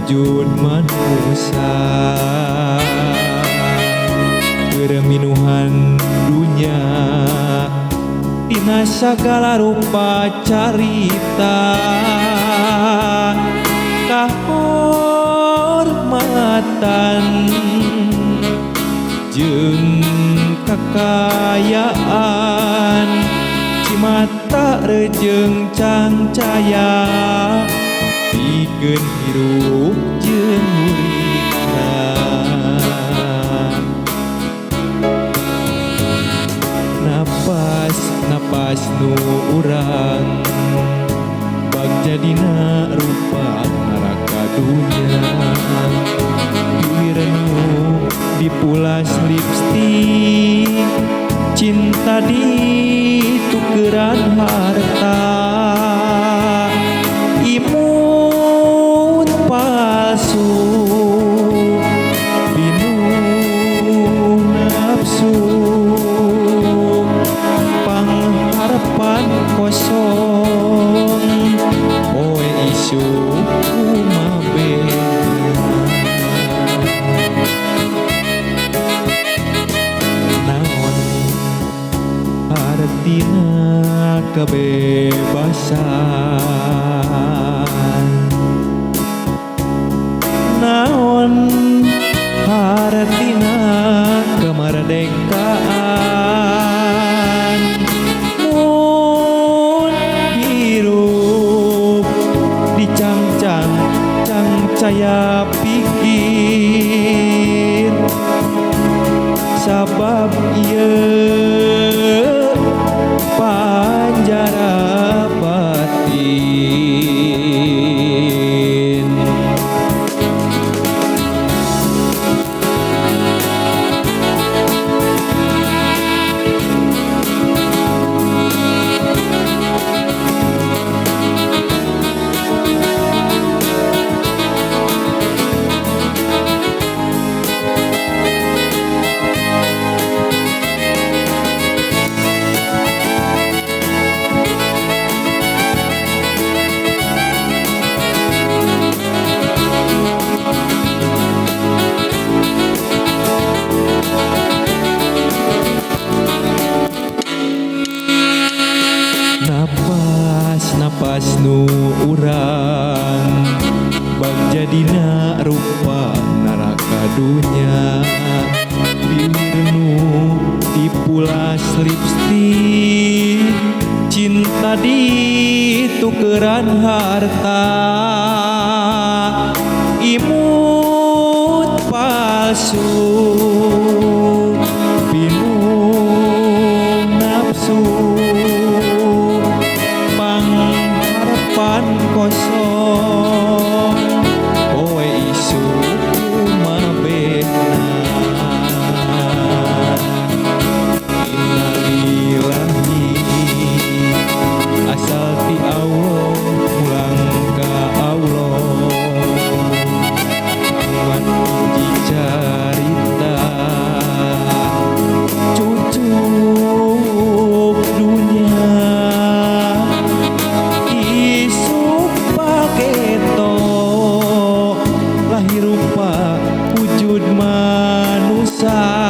wujud manusia berminuhan dunia tina sagala rupa carita kahormatan jeung kakayaan cimata rejeng cancaya pikeun hirup jeung uripna napas nu urang bag jadina rupa neraka dunya pilirnu dipulas lipstik cinta ditukeran harta imut palsu bingung nafsu pangharpan kosong oe isu kumabe naon artina kebebasan naon artina kemerdekaan mun hirup dicangcang cangcaya pikir sabab ieu panjara batin napas nu urang bag jadina rupa neraka dunya pilirnu dipulas lipstik cinta ditukeran harta imut palsu bingung nafsu harapan kosong oe isu kumabena innalillahi asal ti Allah pulang ka Allah aman hiji carita cucuk dunia lahir rupa wujud manusia